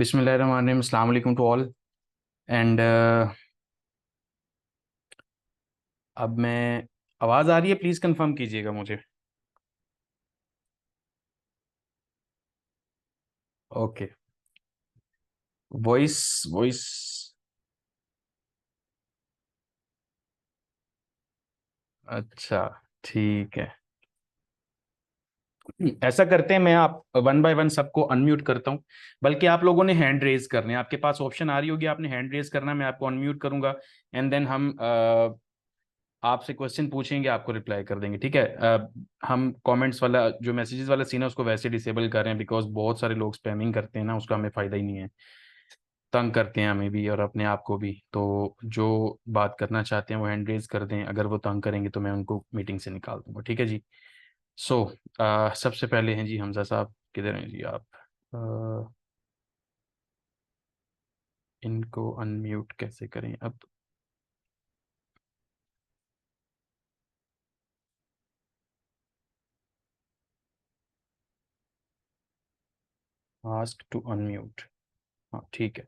बिस्मिल्लाहिर्रहमानिर्रहीम, अस्सलाम वालेकुम टू ऑल। एंड अब मैं आवाज़ आ रही है? प्लीज़ कंफर्म कीजिएगा मुझे। ओके। Voice voice. अच्छा, ठीक है। ऐसा करते हैं, मैं आप वन बाय वन सबको अनम्यूट करता हूँ। बल्कि आप लोगों ने हैंड रेज करने हैं, आपके पास ऑप्शन आ रही होगी, आपने हैंड रेज करना है, मैं आपको अनम्यूट करूंगा। एंड देन हम आपसे क्वेश्चन पूछेंगे, आपको रिप्लाई कर देंगे, ठीक है। हम कमेंट्स वाला जो मैसेजेस वाला सीन है उसको वैसे डिसेबल कर रहे हैं, बिकॉज बहुत सारे लोग स्पैमिंग करते हैं ना, उसका हमें फ़ायदा ही नहीं है। तंग करते हैं हमें भी और अपने आप को भी। तो जो बात करना चाहते हैं वो हैंड रेज कर दें, अगर वो तंग करेंगे तो मैं उनको मीटिंग से निकाल दूंगा, ठीक है जी। सो सबसे पहले हैं जी हमजा साहब, किधर हैं जी आप? अ, इनको अनम्यूट कैसे करें अब? Ask to unmute. हाँ, ठीक है।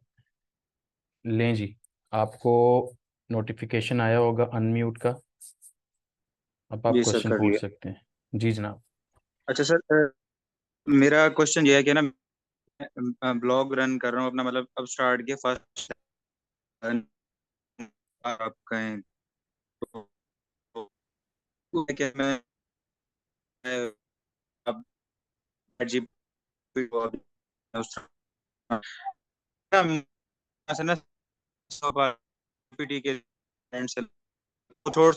लें जी, आपको नोटिफिकेशन आया होगा अनम्यूट का। अब आप जी सर, क्वेश्चन कर लिया। पूछ सकते हैं जी जनाब। अच्छा सर, मेरा क्वेश्चन ये है कि ना, मैं ब्लॉग रन कर रहा हूँ अपना, मतलब अब स्टार्ट किया फर्स्ट। आप कहें तो कि मैं अब जीपीटी से ना जीपीटी के end से कुछ और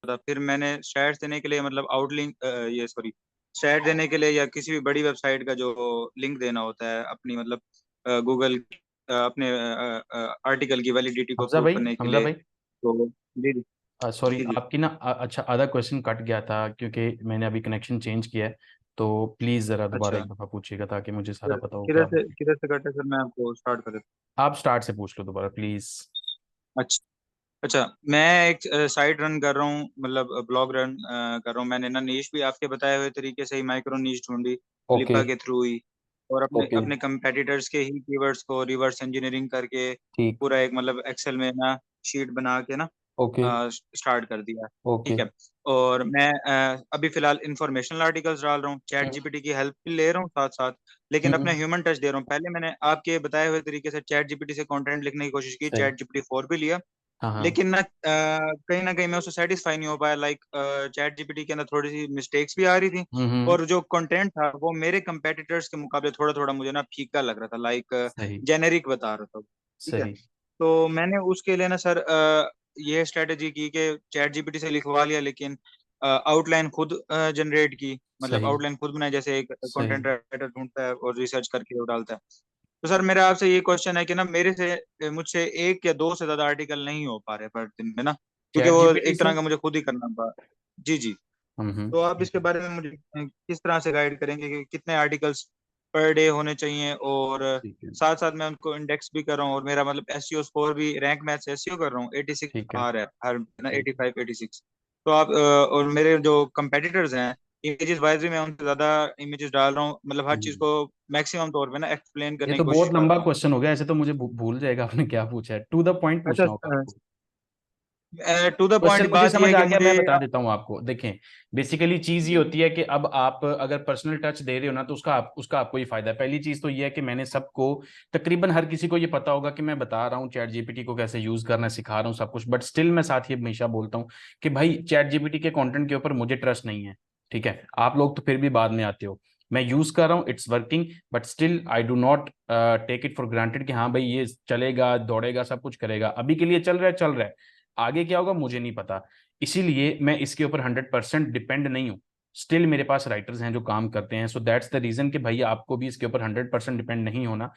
था। फिर मैंने स्टैट्स देने के लिए, मतलब आउटलिंक, ये सॉरी, स्टैट देने के लिए या किसी भी बड़ी वेबसाइट का जो लिंक देना होता है अपनी, मतलब गूगल, अपने आर्टिकल की वैलिडिटी को हमजा प्रूव भाई, करने के हमजा लिए। भाई। तो जी जी सॉरी, जी जी। आपकी ना अच्छा आधा क्वेश्चन कट गया था क्योंकि मैंने अभी कनेक्शन चेंज किया है। तो प्लीज़ ज़रा दोबारा अच्छा, एक दफ़ा पूछिएगा ताकि मुझे सारा फिर पता हो कि किधर आप। से किधर से कटे सर, मैं आपको स्टार्ट कर देता आप स्टार्ट से पूछ लो दोबारा प्लीज़। हूँ। अच्छा अच्छा, मैं एक साइट रन कर रहा हूँ, मतलब ब्लॉग रन कर रहा हूँ। मैंने ना नीश भी आपके बताए हुए तरीके से ही माइक्रो नीश ढूंढी, ओके। फ्लिपा के थ्रू ही। और अपने ओके। अपने कंपेटिटर्स के ही कीवर्ड्स को रिवर्स इंजीनियरिंग करके ठीक। पूरा एक, मतलब एक्सेल में ना शीट बना के ना ओके। स्टार्ट कर दिया। ओके। ठीक है। और मैं अभी फिलहाल इंफॉर्मेशनल आर्टिकल्स डाल रहा हूँ, चैट हम्म। जीपीटी की हेल्प भी ले रहा हूँ साथ साथ, लेकिन अपना हम्म। ह्यूमन टच दे रहा हूँ। पहले मैंने आपके बताए हुए तरीके से चैट जीपीटी से कंटेंट लिखने की कोशिश की, सही। चैट जीपीटी 4 भी लिया, हाँ हाँ। लेकिन कहीं ना कहीं मैं उससे सेटिस्फाई नहीं हो पाया। लाइक चैट जीपीटी के अंदर थोड़ी सी मिस्टेक्स भी आ रही थी, हम्म। और जो कंटेंट था वो मेरे कंपेटिटर्स के मुकाबले थोड़ा थोड़ा मुझे ना फीका लग रहा था, लाइक सही। जेनेरिक बता रहा था। ठीक है। सही। तो मैंने उसके लिए ना सर ये स्ट्रेटेजी की कि चैट जीपीटी से लिखवा लिया, लेकिन आउटलाइन खुद जनरेट की, मतलब सही। आउटलाइन खुद बनाई, जैसे एक सही। कंटेंट राइटर ढूंढता है और रिसर्च करके वो डालता है। तो सर मेरा आपसे ये क्वेश्चन है कि ना, मेरे से मुझसे एक या दो से ज्यादा आर्टिकल नहीं हो पा रहे पर दिन में ना, क्योंकि चैट वो जीपीटी एक से। तरह का मुझे खुद ही करना पड़ा। जी जी। तो आप ठीक इसके है। बारे में मुझे किस तरह से गाइड करेंगे कि कितने आर्टिकल्स पर डे होने चाहिए, और ठीक है। साथ साथ मैं उनको इंडेक्स भी कर रहा हूँ, और मेरा मतलब एसईओ स्कोर भी, रैंक मैच एसईओ कर रहा हूँ, 86 ठीक है। आ रहा है हर ना, ठीक है। 85 86। तो आप और मेरे जो कंपेटिटर्स हैं, इमेजेस वाइज भी मैं उनसे ज्यादा इमेजेस डाल रहा हूँ, मतलब हर चीज हम्म। को मैक्सिमम तौर पे ना एक्सप्लेन ये करने तो की कोशिश बहुत कर लंबा रहा हूँ। क्वेश्चन हो गया, ऐसे तो मुझे भूल जाएगा आपने क्या पूछा है। टू द पॉइंट अच्छा, पूछना होगा आपको। टू द क्वेश्चन पॉइंट मुझे बात यह समझ है आ कि गया, मुझे। मैं बता देता हूँ आपको। देखें, बेसिकली चीज ये जी होती है कि अब आप अगर पर्सनल टच दे रहे हो ना तो उसका आपको ही फायदा है। पहली चीज तो ये है कि मैंने सबको, तकरीबन हर किसी को ये पता होगा कि मैं बता रहा हूँ चैट जीपीटी को कैसे यूज करना है, सिखा रहा हूँ सब कुछ। बट स्टिल मैं साथ ही हमेशा बोलता हूँ कि भाई चैट जीपीटी के कंटेंट के ऊपर मुझे ट्रस्ट नहीं है। ठीक है, आप लोग तो फिर भी बाद में आते हो। मैं यूज कर रहा हूँ, it's working, but still I do not take it for granted कि हाँ भाई ये चलेगा, दौड़ेगा, सब कुछ करेगा। अभी के लिए चल रहा है, चल रहा है। आगे क्या होगा मुझे नहीं पता। इसीलिए मैं इसके ऊपर 100% डिपेंड नहीं हूँ। स्टिल मेरे पास राइटर्स हैं जो काम करते हैं, सो दैट्स द रीजन कि भैया आपको भी इसके ऊपर 100% डिपेंड नहीं होना।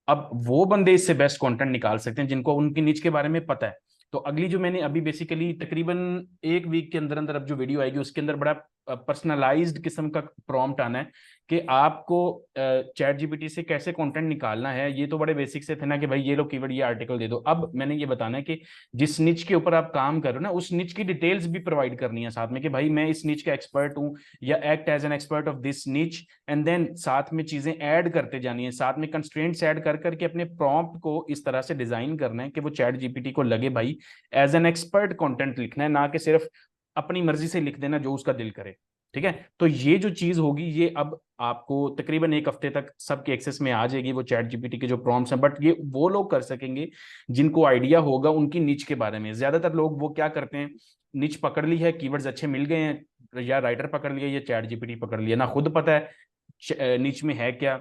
अब वो बंदे इससे बेस्ट कंटेंट निकाल सकते हैं जिनको उनकी निच के बारे में पता है। तो अगली जो मैंने अभी बेसिकली तकरीबन एक वीक के अंदर अंदर अब जो वीडियो आएगी उसके अंदर बड़ा पर्सनलाइज्ड किस्म का प्रॉम्प्ट आना है कि आपको चैट जीपीटी से कैसे कंटेंट निकालना है। ये तो बड़े बेसिक से थे ना कि भाई ये लो कीवर्ड, ये आर्टिकल दे दो। अब मैंने ये बताना है कि जिस निच के ऊपर आप काम कर रहे हो ना, उस निच की डिटेल्स भी प्रोवाइड करनी है साथ में कि भाई मैं इस निच का एक्सपर्ट हूँ या act as an expert of this niche, and then साथ में चीजें ऐड करते जानी है, साथ में कंस्ट्रेंट्स ऐड कर करके अपने प्रॉम्प्ट को इस तरह से डिजाइन करना है कि वो चैट जीपीटी को लगे भाई एज एन एक्सपर्ट कंटेंट लिखना है, ना कि सिर्फ अपनी मर्जी से लिख देना जो उसका दिल करे। ठीक है, तो ये जो चीज होगी ये अब आपको तकरीबन एक हफ्ते तक सबके एक्सेस में आ जाएगी, वो चैट जीपीटी के जो प्रॉम्प्ट्स हैं। बट ये वो लोग कर सकेंगे जिनको आइडिया होगा उनकी निच के बारे में। ज्यादातर लोग वो क्या करते हैं, निच पकड़ ली है, कीवर्ड्स अच्छे मिल गए हैं, या राइटर पकड़ लिया या चैट जीपीटी पकड़ लिया, ना खुद पता है निच में है क्या,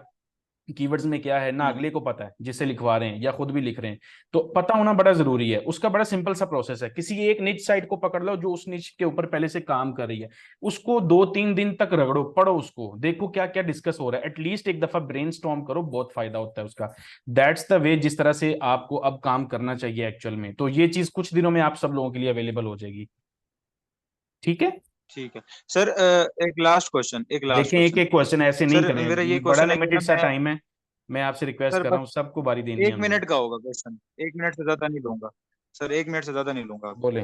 कीवर्ड्स में क्या है, ना अगले को पता है जिससे लिखवा रहे हैं या खुद भी लिख रहे हैं। तो पता होना बड़ा जरूरी है। उसका बड़ा सिंपल सा प्रोसेस है, किसी एक निच साइट को पकड़ लो जो उस निच के ऊपर पहले से काम कर रही है, उसको 2-3 दिन तक रगड़ो, पढ़ो उसको, देखो क्या क्या डिस्कस हो रहा है, एटलीस्ट एक दफा ब्रेनस्टॉर्म करो, बहुत फायदा होता है उसका। दैट्स द वे जिस तरह से आपको अब काम करना चाहिए एक्चुअल में। तो ये चीज कुछ दिनों में आप सब लोगों के लिए अवेलेबल हो जाएगी। ठीक है, ठीक है सर। एक लास्ट क्वेश्चन, एक लास्ट देखें एक क्वेश्चन। एक क्वेश्चन ऐसे नहीं सर करें, मेरा ये ये बड़ा क्वेश्चन है कि लिमिटेड ना सा मैं, टाइम है। मैं आपसे रिक्वेस्ट सर कर रहा बस हूँ, सबको बारी देनी है एक हमने। मिनट का होगा क्वेश्चन, 1 मिनट से ज्यादा नहीं लूंगा। सर 1 मिनट से ज्यादा नहीं लूंगा आपका। बोले।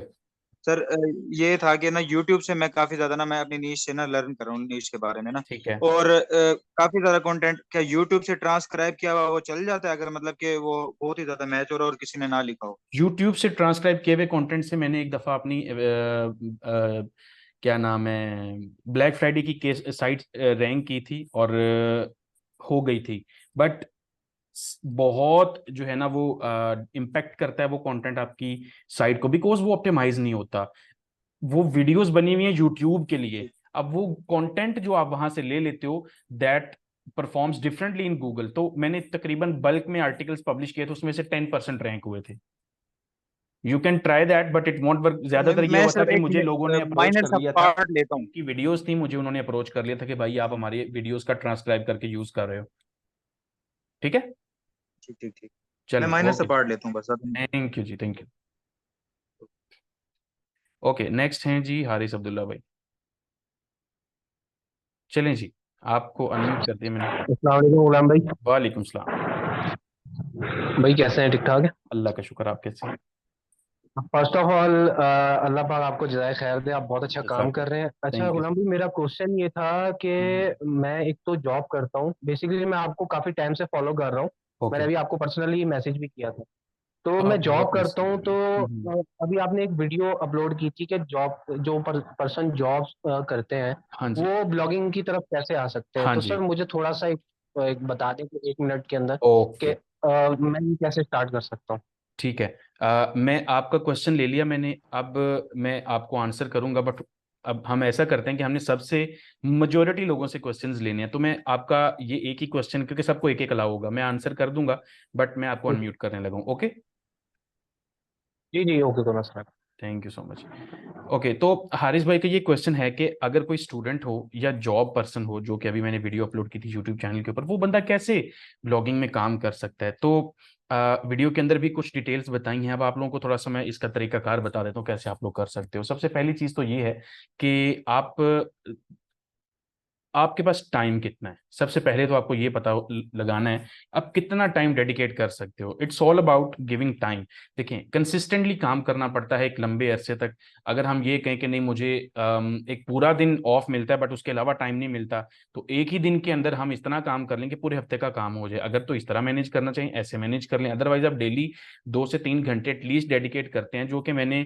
सर ये था कि ना यूट्यूब से मैं काफी ज्यादा ना, मैं अपनी नीश से ना लर्न कर रहा हूँ, नीश के बारे में ना। ठीक है, और काफी ज्यादा कंटेंट क्या यूट्यूब से ट्रांसक्राइब किया हुआ वो चल जाता है, अगर मतलब कि वो बहुत ही ज्यादा मैच हो रहा है और किसी ने ना लिखा हो? यूट्यूब से ट्रांसक्राइब किए हुए कंटेंट से मैंने एक दफ़ा अपनी क्या नाम है, ब्लैक फ्राइडे की केस साइट रैंक की थी और हो गई थी। बट बहुत जो है ना वो इम्पेक्ट करता है वो कंटेंट आपकी साइट को, बिकॉज वो ऑप्टिमाइज नहीं होता। वो वीडियोस बनी हुई है यूट्यूब के लिए, अब वो कंटेंट जो आप वहां से ले लेते हो that performs differently in Google. तो मैंने तकरीबन बल्क में आर्टिकल्स पब्लिश किए थे, उसमें से 10% रैंक हुए थे। You can try that but it won't work. ज्यादातर ये मैं हुआ था सर कि एक मुझे लोगों ने अप्रोच माइनर कर सा लिया था, पार्ट लेता हूँ। उनकी वीडियोस थी, मुझे उन्होंने अप्रोच कर लिया था कि भाई आप हमारी वीडियोस का ट्रांसक्राइब करके यूज कर रहे हो। ठीक है, ठीक ठीक ठीक। मैं चलें, माइनर सा ओके, पार्ट लेता हूँ बस अब। थैंक यू जी, थैंक यू। ओके, नेक्स्ट हैं जी हारिस अब्दुल्ला भाई। चलें जी, आपको अनम्यूट कर दिया मैंने। अस्सलाम वालेकुम गुलाम भाई। वालेकुम सलाम। भाई कैसे हैं, ठीक ठाक है? अल्लाह का शुक्र, आप कैसे हैं? फर्स्ट ऑफ ऑल अल्लाह पाक आपको जज़ाए खैर दे, आप बहुत अच्छा काम जज़ाक, कर रहे हैं। अच्छा थैंक यू। गुलाम भाई, मेरा क्वेश्चन ये था कि मैं एक तो जॉब करता हूँ, बेसिकली मैं आपको काफ़ी टाइम से फॉलो कर रहा हूँ। मैंने ओके, अभी आपको पर्सनली मैसेज भी किया था। तो मैं आप जॉब बहुत करता हूँ तो मिस। अभी आपने एक वीडियो अपलोड की थी कि जॉब जो पर्सन जॉब करते हैं हाँ जी, वो ब्लॉगिंग की तरफ कैसे आ सकते हैं। हाँ तो जी, सर मुझे थोड़ा सा एक बता दें कि 1 मिनट के अंदर कि ओके, मैं ये कैसे स्टार्ट कर सकता हूँ। ठीक है। मैं आपका क्वेश्चन ले लिया मैंने, अब मैं आपको आंसर करूंगा, बट अब हम ऐसा करते हैं कि हमने सबसे मेजोरिटी लोगों से क्वेश्चंस लेने हैं, तो मैं आपका ये एक ही क्वेश्चन, क्योंकि सबको एक एक अलाउ होगा, मैं आंसर कर दूंगा, बट मैं आपको ठीक। अनम्यूट करने लगा हूं। ओके, जी जी, ओके कोना sir. Thank you so much. Okay, तो हारिस भाई का ये क्वेश्चन है कि अगर कोई स्टूडेंट हो या जॉब पर्सन हो, जो कि अभी मैंने वीडियो अपलोड की थी यूट्यूब चैनल के ऊपर, वो बंदा कैसे ब्लॉगिंग में काम कर सकता है। तो वीडियो के अंदर भी कुछ डिटेल्स बताई हैं, अब आप लोगों को थोड़ा सा मैं इसका तरीकाकार बता देता हूँ कैसे आप लोग कर सकते हो। सबसे पहली चीज़ तो ये है कि आपके पास टाइम कितना है। सबसे पहले तो आपको ये पता लगाना है आप कितना टाइम डेडिकेट कर सकते हो। It's all about giving time. देखिए, कंसिस्टेंटली काम करना पड़ता है एक लंबे अरसे तक। अगर हम ये कहें कि नहीं मुझे एक पूरा दिन ऑफ मिलता है बट उसके अलावा टाइम नहीं मिलता, तो एक ही दिन के अंदर हम इतना काम कर लें कि पूरे हफ्ते का काम हो जाए। अगर तो इस तरह मैनेज करना चाहिए, ऐसे मैनेज कर लें। अदरवाइज आप डेली 2 से 3 घंटे एटलीस्ट डेडिकेट करते हैं, जो कि मैंने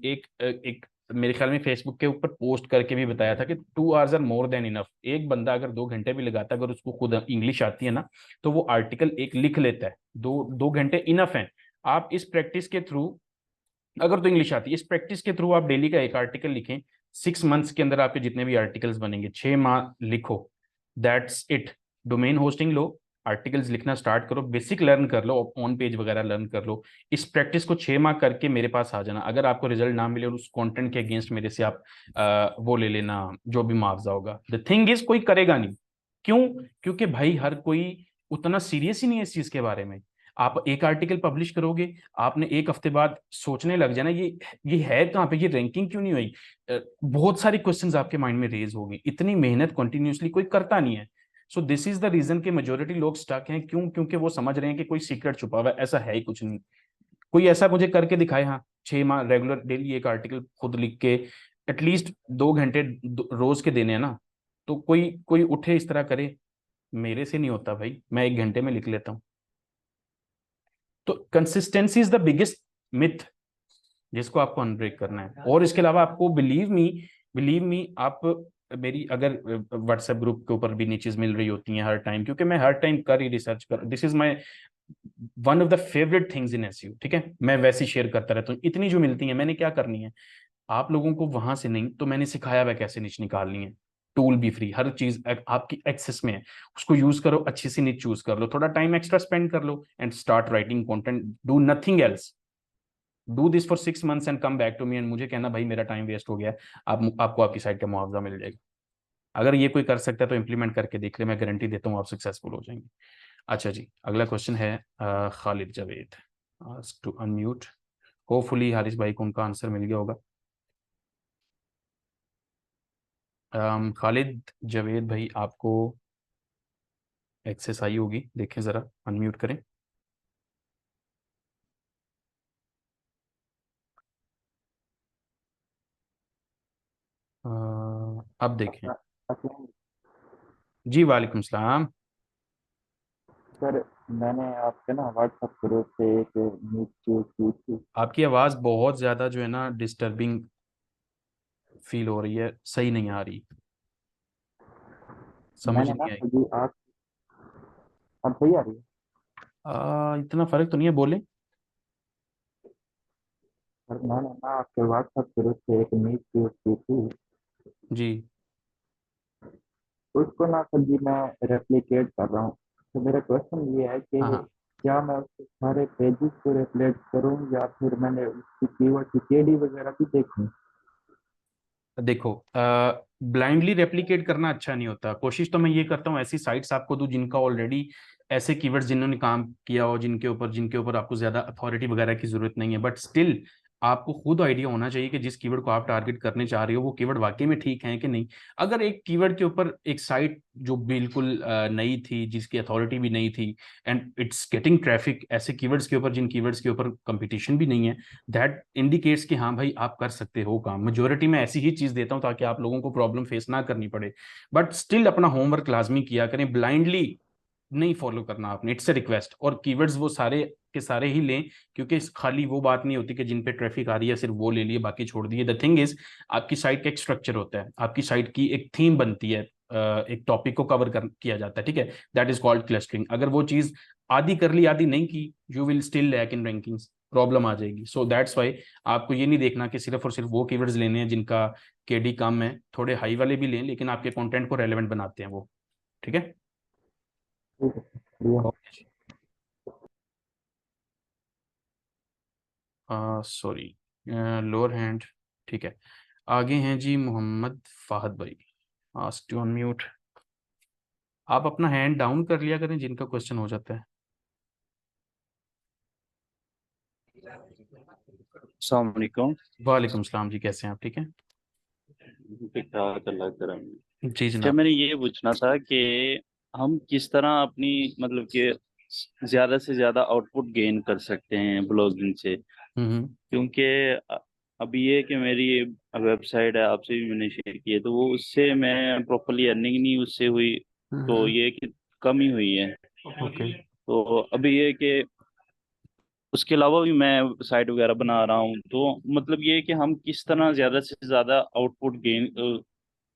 एक मेरे ख्याल में फेसबुक के ऊपर पोस्ट करके भी बताया था कि 2 hours are more than enough. एक बंदा अगर 2 घंटे भी लगाता है, अगर उसको खुद इंग्लिश आती है ना, तो वो आर्टिकल एक लिख लेता है। दो दो घंटे इनफ है। आप इस प्रैक्टिस के थ्रू, अगर तो इंग्लिश आती है, इस प्रैक्टिस के थ्रू आप डेली का एक आर्टिकल लिखें। 6 मंथ्स के अंदर आपके जितने भी आर्टिकल्स बनेंगे, 6 माह लिखो, that's it. Domain hosting low, articles लिखना स्टार्ट करो, बेसिक लर्न कर लो, ऑन पेज वगैरह लर्न कर लो। इस प्रैक्टिस को 6 माह करके मेरे पास आ जाना। अगर आपको रिजल्ट ना मिले और उस कंटेंट के अगेंस्ट मेरे से आप वो ले लेना, जो भी मुआवजा होगा। द थिंग इज कोई करेगा नहीं। क्यों? क्योंकि भाई हर कोई उतना सीरियस ही नहीं है इस चीज के बारे में। आप एक आर्टिकल पब्लिश करोगे, आपने एक हफ्ते बाद सोचने लग जाना ये है कहाँ पे, ये रैंकिंग क्यों नहीं हुई। बहुत सारी क्वेश्चंस आपके माइंड में रेज होगी, इतनी मेहनत कंटिन्यूअसली कोई करता नहीं है। So this is the reason कि मेजोरिटी लोग स्टक हैं, क्यों? क्योंकि वो समझ रहे हैं कि कोई सीक्रेट छुपा हुआ है, ऐसा है ही कुछ नहीं। कोई ऐसा मुझे करके दिखाए, हाँ, 6 माह रेगुलर डेली एक आर्टिकल खुद लिख के एटलीस्ट 2 घंटे रोज के देने हैं ना, तो कोई कोई उठे इस तरह करे। मेरे से नहीं होता भाई, मैं 1 घंटे में लिख लेता हूँ। तो consistency is the biggest myth जिसको आपको अनब्रेक करना है। और इसके अलावा आपको बिलीव मी आप मेरी अगर व्हाट्सएप ग्रुप के ऊपर भी नीचेज मिल रही होती हैं हर टाइम, क्योंकि मैं हर टाइम कर ही रिसर्च कर, this is my one of the favourite things in SEO, ठीक है। मैं वैसे शेयर करता रहता हूँ, इतनी जो मिलती है मैंने क्या करनी है, आप लोगों को वहां से नहीं तो मैंने सिखाया हुआ कैसे निच निकालनी है। टूल भी फ्री, हर चीज आपकी एक्सेस में है, उसको यूज करो, अच्छी सी निच चूज कर लो, थोड़ा टाइम एक्स्ट्रा स्पेंड कर लो and start writing content, do nothing else, do this for 6 months and come back to me and मुझे कहना भाई मेरा टाइम वेस्ट हो गया है। आपको आपकी साइड का मुआवजा मिल जाएगा। अगर ये कोई कर सकता है तो इम्प्लीमेंट करके देख ले, मैं गारंटी देता हूँ आप सक्सेसफुल हो जाएंगे। अच्छा जी, अगला क्वेश्चन है Khalid Javed to unmute. Hopefully Haris भाई को उनका आंसर मिल गया होगा। खालिद जावेद भाई, आपको एक्सेस आई होगी, देखें ज़रा, अनम्यूट करें। अब देखें। असलम जी वालेकुम सलाम। सर, मैंने आपके ना व्हाट्सएप ग्रुप से एक न्यूज़ चेक की थी। आपकी आवाज़ बहुत ज़्यादा जो है ना डिस्टर्बिंग फील हो रही है, सही नहीं आ रही, समझ मैंने ना नहीं आई। अभी आप अब सही आ रही है। इतना फ़र्क तो नहीं है, बोले। सर, मैंने ना आपके व्हाट्सएप ग्रुप से एक न्यूज़ चेक की थी। जी उसको ना सर जी मैं रेप्लिकेट कर रहा हूँ। तो मेरा क्वेश्चन ये है कि हाँ हाँ, क्या मैं उसके सारे पेजेस को रेप्लेट करूँ या फिर मैंने उसकी कीवर्ड की केडी वगैरह भी देखूँ। देखो, ब्लाइंडली रेप्लिकेट करना अच्छा नहीं होता। कोशिश तो मैं ये करता हूँ ऐसी साइट्स आपको दूं जिनका ऑलरेडी ऐसे कीवर्ड्स जिन्होंने काम किया हो, जिनके ऊपर आपको ज्यादा अथॉरिटी वगैरह की जरूरत नहीं है, बट स्टिल आपको खुद आइडिया होना चाहिए कि जिस कीवर्ड को आप टारगेट करने चाह रहे हो वो कीवर्ड वाकई में ठीक है कि नहीं। अगर एक कीवर्ड के ऊपर एक साइट जो बिल्कुल नई थी, जिसकी अथॉरिटी भी नहीं थी एंड इट्स गेटिंग ट्रैफिक ऐसे कीवर्ड्स के ऊपर जिन कीवर्ड्स के ऊपर कंपटीशन भी नहीं है, दैट इंडिकेट्स कि हाँ भाई आप कर सकते हो काम। मेजोरिटी में ऐसी ही चीज देता हूँ ताकि आप लोगों को प्रॉब्लम फेस ना करनी पड़े, बट स्टिल अपना होमवर्क लाजमी किया करें, ब्लाइंडली नहीं फॉलो करना आपने, इट्स ए रिक्वेस्ट। और कीवर्ड्स वो सारे के सारे ही लें, क्योंकि खाली वो बात नहीं होती कि जिन पे ट्रैफिक आ रही है सिर्फ वो ले लिए बाकी छोड़ दिए। द थिंग इज, आपकी साइट का एक स्ट्रक्चर होता है, आपकी साइट की एक थीम बनती है, एक टॉपिक को कवर किया जाता है, ठीक है। That is called clustering. अगर वो चीज आधी कर ली आधी नहीं की, you will still lack in rankings, problem आ जाएगी। सो दैट्स वाई आपको ये नहीं देखना कि सिर्फ और सिर्फ वो कीवर्ड्स लेने हैं जिनका केडी कम है, थोड़े हाई वाले भी लें लेकिन आपके कंटेंट को रेलेवेंट बनाते हैं वो, ठीक है। ठीक है, शुक्रिया। ओके, सॉरी, लोअर हैंड, ठीक है। आगे हैं जी मोहम्मद फाहद भाई, आस्क टू अनम्यूट। आप अपना हैंड डाउन कर लिया करें जिनका क्वेश्चन हो जाता है। अस्सलाम वालेकुम। वालेकुम सलाम जी, कैसे हैं आप? ठीक है ठीक ठाक, अल्लाह का करम। जी अच्छा, जनाब। मैंने ये पूछना था कि हम किस तरह अपनी मतलब कि ज़्यादा से ज़्यादा आउटपुट गेन कर सकते हैं ब्लॉगिंग से। हम्म क्योंकि अभी ये कि मेरी वेबसाइट है, आपसे भी मैंने शेयर की है, तो वो उससे मैं प्रॉपरली अर्निंग नहीं उससे हुई, तो ये कि कम ही हुई है। ओके तो अभी ये कि उसके अलावा भी मैं साइट वगैरह बना रहा हूँ, तो मतलब ये कि हम किस तरह ज़्यादा से ज़्यादा आउटपुट गेन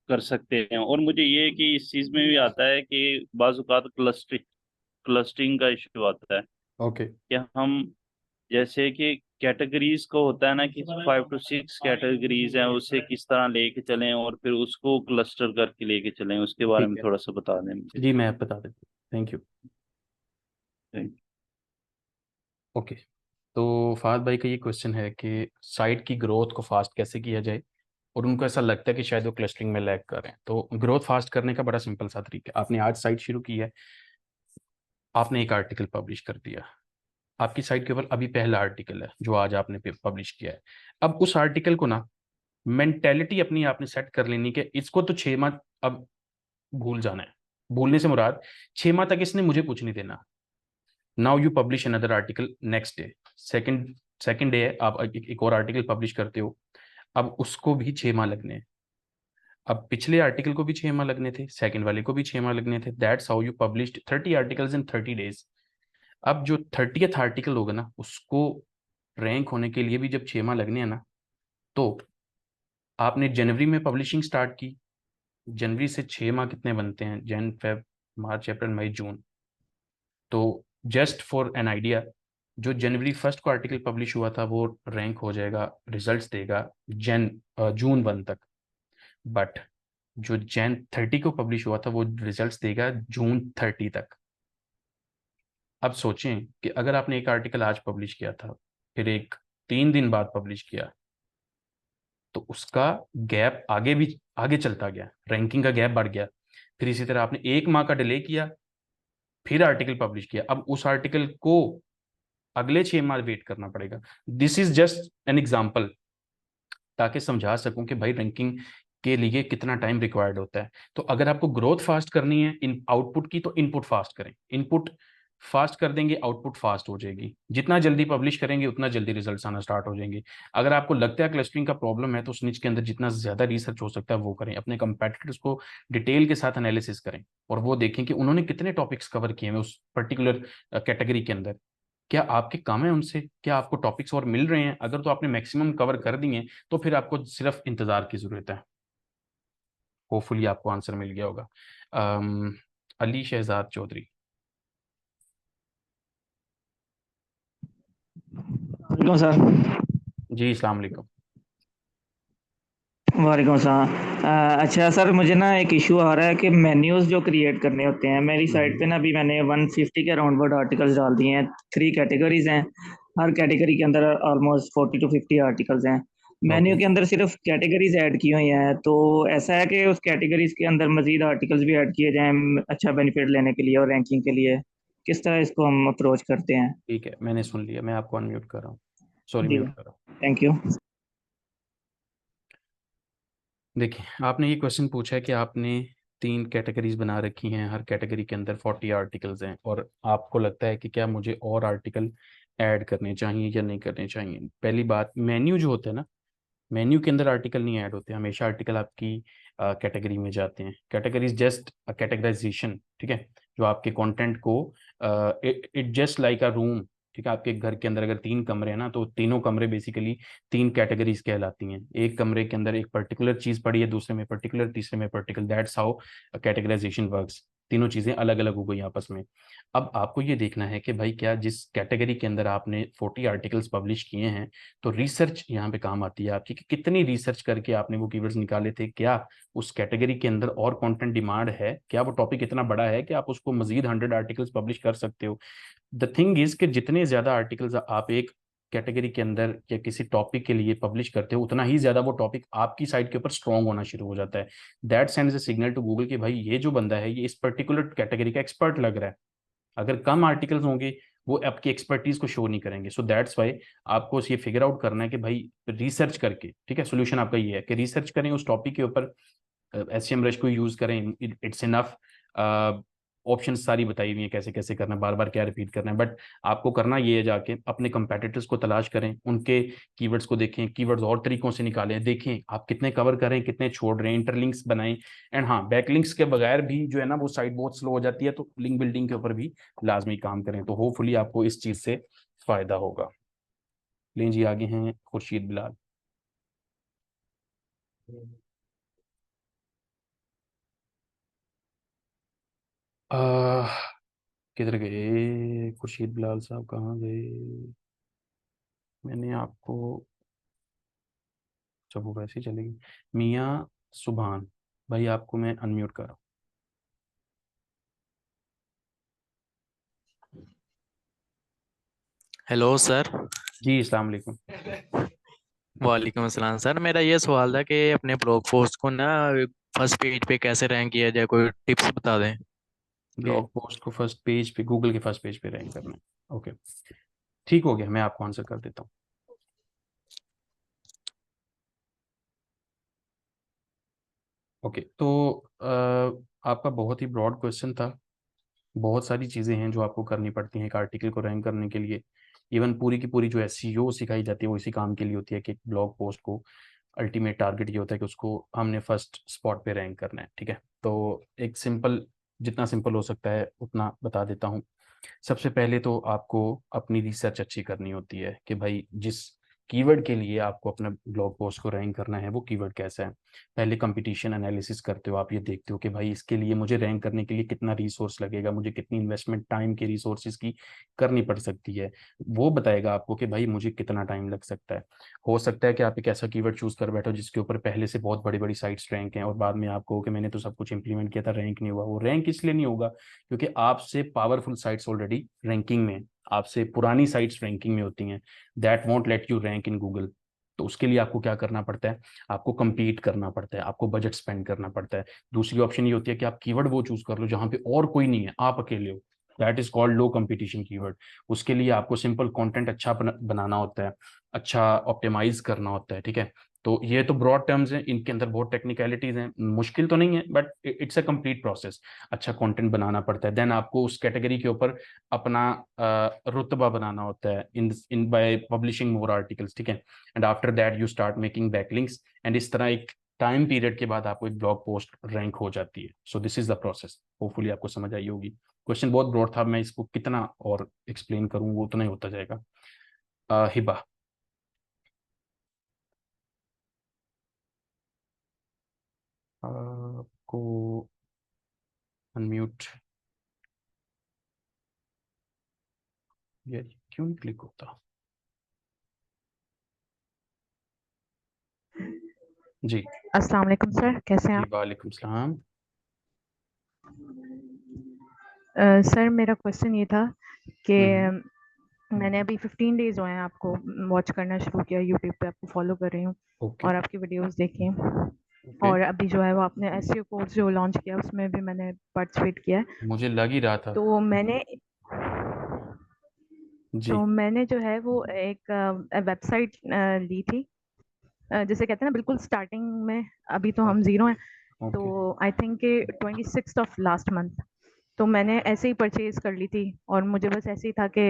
कर सकते हैं। और मुझे ये कि इस चीज में भी आता है कि बाज़ औक़ात क्लस्टरिंग का इशू आता है ओके कि हम जैसे कि कैटेगरीज को होता है ना कि 5 to 6 कैटेगरीज हैं, उसे किस तरह लेके चलें और फिर उसको क्लस्टर करके लेके चलें, उसके बारे ठीक में है थोड़ा सा बता दें मुझे। जी, मैं बता देता हूँ, थैंक यू। Thank ओके, तो फाहद भाई का ये क्वेश्चन है कि साइट की ग्रोथ को फास्ट कैसे किया जाए, और उनको ऐसा लगता है कि शायद वो क्लस्टरिंग में लैग कर रहे हैं। तो ग्रोथ फास्ट करने का बड़ा सिंपल सा तरीका है। आपने आज साइट शुरू की है, आपने एक आर्टिकल पब्लिश कर दिया, आपकी साइट के ऊपर अभी पहला आर्टिकल है जो आज आपने पब्लिश किया है। अब उस आर्टिकल को ना मेंटेलिटी अपनी आपने सेट कर लेनी कि इसको तो 6 माह अब भूल जाना है। भूलने से मुराद 6 माह तक इसने मुझे कुछ नहीं देना। Now you publish another article next day, second second day है, आप एक और आर्टिकल पब्लिश करते हो। अब उसको भी 6 माह लगने हैं। अब पिछले आर्टिकल को भी 6 माह लगने थे, सेकंड वाले को भी 6 माह लगने थे। That's how you published 30 articles in 30 days. अब जो 30th आर्टिकल होगा ना, उसको रैंक होने के लिए भी जब 6 माह लगने हैं ना, तो आपने जनवरी में पब्लिशिंग स्टार्ट की। जनवरी से 6 माह कितने बनते हैं? जन, फेब, मार्च, अप्रैल, मई, जून। तो जस्ट फॉर एन आइडिया, जो जनवरी 1 को आर्टिकल पब्लिश हुआ था वो रैंक हो जाएगा, रिजल्ट्स देगा जून 1 तक। बट जो जैन 30 को पब्लिश हुआ था वो रिजल्ट्स देगा जून 30 तक। अब सोचें कि अगर आपने एक आर्टिकल आज पब्लिश किया था, फिर एक 3 दिन बाद पब्लिश किया, तो उसका गैप आगे भी आगे चलता गया, रैंकिंग का गैप बढ़ गया। फिर इसी तरह आपने 1 माह का डिले किया, फिर आर्टिकल पब्लिश किया, अब उस आर्टिकल को अगले 6 माह वेट करना पड़ेगा। This is just an example, ताकि समझा सकूं कि भाई रैंकिंग के लिए कितना टाइम रिक्वायर्ड होता है। तो अगर आपको ग्रोथ फास्ट करनी है इन आउटपुट की, तो इनपुट फास्ट करें। इनपुट फास्ट कर देंगे, आउटपुट फास्ट हो जाएगी। जितना जल्दी पब्लिश करेंगे उतना जल्दी रिजल्ट्स आना स्टार्ट हो जाएंगे। अगर आपको लगता है क्लस्टरिंग का प्रॉब्लम है, तो उस निच के अंदर जितना ज्यादा रिसर्च हो सकता है वो करें। अपने कंपेटिटर्स को डिटेल के साथ एनालिसिस करें और वो देखें कि उन्होंने कितने टॉपिक्स कवर किए हैं उस पर्टिकुलर कैटेगरी के अंदर। क्या आपके काम है उनसे? क्या आपको टॉपिक्स और मिल रहे हैं? अगर तो आपने मैक्सिमम कवर कर दिए तो फिर आपको सिर्फ इंतजार की जरूरत है। होपफुली आपको आंसर मिल गया होगा। अली शहजाद चौधरी। वालेकुम सर। जी अस्सलाम वालेकुम। वालेकुम सलाम। अच्छा सर, मुझे ना एक इशू आ रहा है कि मेन्यूज़ जो क्रिएट करने होते हैं मेरी साइट पे ना, अभी मैंने 150 के अराउंड वर्ड आर्टिकल्स डाल दिए हैं। 3 कैटेगरीज हैं, हर कैटेगरी के अंदर ऑलमोस्ट 40 टू 50 आर्टिकल्स हैं। मेन्यू ओके, के अंदर सिर्फ कैटेगरीज ऐड की हुई हैं, तो ऐसा है कि उस कैटेगरीज के अंदर मजीद आर्टिकल्स भी ऐड किए जाएं अच्छा बेनिफिट लेने के लिए और रैंकिंग के लिए। किस तरह इसको हम अप्रोच करते हैं? ठीक है, मैंने सुन लिया। मैं आपको अनम्यूट कर रहा हूँ, सॉरी जी, म्यूट कर रहा हूँ। Thank you. देखिए, आपने ये क्वेश्चन पूछा है कि आपने 3 कैटेगरीज बना रखी हैं, हर कैटेगरी के अंदर 40 आर्टिकल्स हैं, और आपको लगता है कि क्या मुझे और आर्टिकल ऐड करने चाहिए या नहीं करने चाहिए। पहली बात, मेन्यू जो होता है ना, मेन्यू के अंदर आर्टिकल नहीं ऐड होते, हमेशा आर्टिकल आपकी कैटेगरी में जाते हैं। कैटेगरीज जस्ट कैटेगराइजेशन, ठीक है, जो आपके कंटेंट को it just like a room. ठीक है, आपके घर के अंदर अगर 3 कमरे हैं ना, तो तीनों कमरे बेसिकली 3 कैटेगरीज कहलाती हैं। एक कमरे के अंदर एक पर्टिकुलर चीज पड़ी है, दूसरे में पर्टिकुलर, तीसरे में particular. That's how categorization works. तीनों चीजें अलग अलग हो गई आपस में। अब आपको ये देखना है कि भाई क्या जिस कैटेगरी के अंदर आपने 40 आर्टिकल्स पब्लिश किए हैं, तो रिसर्च यहाँ पे काम आती है आपकी, कि कितनी रिसर्च करके आपने वो कीवर्ड्स निकाले थे। क्या उस कैटेगरी के अंदर और कंटेंट डिमांड है? क्या वो टॉपिक इतना बड़ा है कि आप उसको मजीद 100 आर्टिकल्स पब्लिश कर सकते हो? द थिंग इज कि जितने ज्यादा आर्टिकल्स आप एक कैटेगरी के अंदर या किसी टॉपिक के लिए पब्लिश करते हो, उतना ही ज्यादा वो टॉपिक आपकी साइट के ऊपर स्ट्रॉन्ग होना शुरू हो जाता है। That sends a signal to Google कि भाई ये जो बंदा है ये इस पर्टिकुलर कैटेगरी का एक्सपर्ट लग रहा है। अगर कम आर्टिकल्स होंगे, वो आपकी एक्सपर्टीज को शो नहीं करेंगे। सो दैट्स वाई आपको ये फिगर आउट करना है कि भाई रिसर्च करके, ठीक है, सोल्यूशन आपका ये है कि रिसर्च करें उस टॉपिक के ऊपर, एससीएम रश को यूज करें, इट्स इनफ। ऑप्शन सारी बताई हुई है कैसे कैसे करना है, बार बार क्या रिपीट करना है। बट आपको करना ये है, जाके अपने कंपेटिटर्स को तलाश करें, उनके कीवर्ड्स को देखें, कीवर्ड्स और तरीकों से निकालें, देखें आप कितने कवर करें, कितने छोड़ रहे हैं, इंटरलिंक्स बनाएं। एंड हाँ, बैकलिंक्स के बगैर भी जो है ना वो साइट बहुत स्लो हो जाती है, तो लिंक बिल्डिंग के ऊपर भी लाजमी काम करें। तो होपफुली आपको इस चीज़ से फायदा होगा। लें जी, आगे हैं खुर्शीद बिलाल। आह, किधर गए खुर्शीद बिलाल साहब, कहाँ गए? मैंने आपको, जब वो वैसे ही चलेगी। मियाँ सुभान भाई, आपको मैं अनम्यूट कर रहा हूँ। Hello sir. जी अस्सलाम वालेकुम। वालेकुम अस्सलाम सर। मेरा ये सवाल था कि अपने ब्लॉग पोस्ट को ना फर्स्ट पेज पे कैसे रैंक किया जाए, कोई टिप्स बता दें। ब्लॉग पोस्ट को फर्स्ट पेज पे, गूगल के फर्स्ट पेज पे रैंक करना है। ओके, ठीक हो गया, मैं आपको आंसर कर देता हूँ। ओके, तो आपका बहुत ही ब्रॉड क्वेश्चन था। बहुत सारी चीज़ें हैं जो आपको करनी पड़ती हैं एक आर्टिकल को रैंक करने के लिए। इवन पूरी की पूरी जो एसईओ सिखाई जाती है वो इसी काम के लिए होती है कि एक ब्लॉग पोस्ट को अल्टीमेट टारगेट ये होता है कि उसको हमने फर्स्ट स्पॉट पे रैंक करना है। ठीक है, तो एक सिंपल, जितना सिंपल हो सकता है उतना बता देता हूँ। सबसे पहले तो आपको अपनी रिसर्च अच्छी करनी होती है कि भाई जिस कीवर्ड के लिए आपको अपना ब्लॉग पोस्ट को रैंक करना है वो कीवर्ड कैसा है। पहले कंपटीशन एनालिसिस करते हो, आप ये देखते हो कि भाई इसके लिए मुझे रैंक करने के लिए कितना रिसोर्स लगेगा, मुझे कितनी इन्वेस्टमेंट टाइम के रिसोर्सेज की करनी पड़ सकती है। वो बताएगा आपको कि भाई मुझे कितना टाइम लग सकता है। हो सकता है कि आप एक ऐसा कीवर्ड चूज कर बैठो जिसके ऊपर पहले से बहुत बड़ी बड़ी साइट्स रैंक हैं और बाद में आपको कि मैंने तो सब कुछ इंप्लीमेंट किया था, रैंक नहीं हुआ। वो रैंक इसलिए नहीं होगा क्योंकि आपसे पावरफुल साइट्स ऑलरेडी रैंकिंग में, आपसे पुरानी साइट्स रैंकिंग में होती हैं। That won't let you rank in Google. तो उसके लिए आपको क्या करना पड़ता है, आपको compete करना पड़ता है, आपको बजट स्पेंड करना पड़ता है। दूसरी ऑप्शन ये होती है कि आप कीवर्ड वो चूज कर लो जहां पे और कोई नहीं है, आप अकेले हो। That is called low competition keyword. उसके लिए आपको सिंपल कंटेंट अच्छा बनाना होता है, अच्छा ऑप्टिमाइज करना होता है। ठीक है, तो ये तो ब्रॉड टर्म्स हैं, इनके अंदर बहुत टेक्निकलिटीज हैं, मुश्किल तो नहीं है but it's a complete process. अच्छा कंटेंट बनाना पड़ता है, देन आपको उस कैटेगरी के ऊपर अपना रुतबा बनाना होता है in by publishing more articles. ठीक है, and after that you start making backlinks, and इस तरह एक टाइम पीरियड के बाद आपको एक ब्लॉग पोस्ट रैंक हो जाती है। So this is the process. Hopefully आपको समझ आई होगी। क्वेश्चन बहुत ब्रॉड था, मैं इसको कितना और एक्सप्लेन करूं वो उतना ही होता जाएगा। हिबा। आपको अनम्यूट, यार क्यों नहीं क्लिक होता? जी अस्सलाम वालेकुम सर, कैसे हैं जी, आप? वालेकुम सलाम। सर मेरा क्वेश्चन ये था कि हम्म, मैंने अभी 15 डेज हुए हैं आपको वॉच करना शुरू किया, यूट्यूब पे आपको फॉलो कर रही हूँ ओके और आपकी वीडियोस देखी हैं। ओके, और अभी जो है वो आपने एसईओ कोर्स जो लॉन्च किया उसमें भी मैंने पार्टिसिपेट किया है। मुझे लग ही रहा था। तो मैंने जी जो है वो एक वेबसाइट ली थी, जिसे कहते हैं ना बिल्कुल स्टार्टिंग में, अभी तो हम जीरो हैं। तो okay. I think 26 of last month तो मैंने ऐसे ही परचेज कर ली थी। और मुझे बस ऐसे ही था कि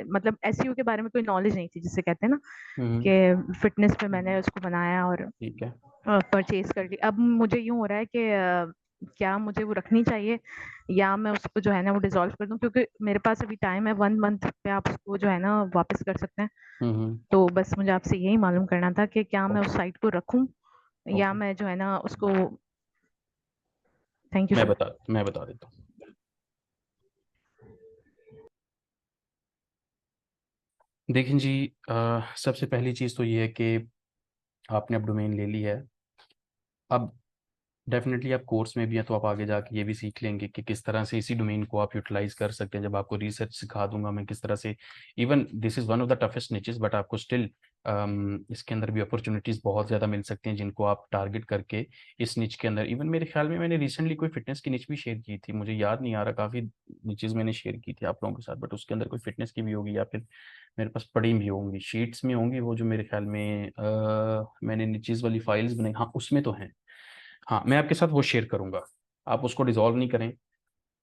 मतलब एसईओ के बारे में कोई नॉलेज नहीं थी, जिसे कहते हैं ना हम्म, कि फिटनेस पे मैंने उसको बनाया और ठीक है। परचेज कर ली। अब मुझे यूं हो रहा है कि क्या मुझे वो रखनी चाहिए या मैं उसको जो है ना वो डिसॉल्व कर दूं, क्योंकि मेरे पास अभी टाइम है 1 मंथ पे, आप उसको जो है ना वापस कर सकते हैं। तो बस मुझे आपसे यही मालूम करना था कि क्या मैं ओके उस साइट को रखूं या ओके, मैं जो है ना उसको। Thank you sir. मैं बता देता हूँ। देखें जी, सबसे पहली चीज़ तो ये है कि आपने अब डोमेन ले ली है। अब डेफिनेटली आप कोर्स में भी हैं तो आप आगे जाके ये भी सीख लेंगे कि किस तरह से इसी डोमेन को आप यूटिलाइज कर सकते हैं। जब आपको रिसर्च सिखा दूंगा मैं किस तरह से, even this is one of the toughest niches, but आपको स्टिल इसके अंदर भी अपॉर्चुनिटीज़ बहुत ज़्यादा मिल सकती हैं जिनको आप टारगेट करके इस निच के अंदर। इवन मेरे ख्याल में मैंने रिसेंटली कोई फिटनेस की निच भी शेयर की थी, मुझे याद नहीं आ रहा, काफ़ी निचेज़ मैंने शेयर की थी आप लोगों के साथ, बट उसके अंदर कोई फिटनेस की भी होगी या फिर मेरे पास पड़ी भी होंगी, शीट्स में होंगी वो, जो मेरे ख्याल में मैंने निचेज़ वाली फाइल्स बनाई, हाँ उसमें तो हैं। हाँ मैं आपके साथ वो शेयर करूंगा, आप उसको डिजॉल्व नहीं करें।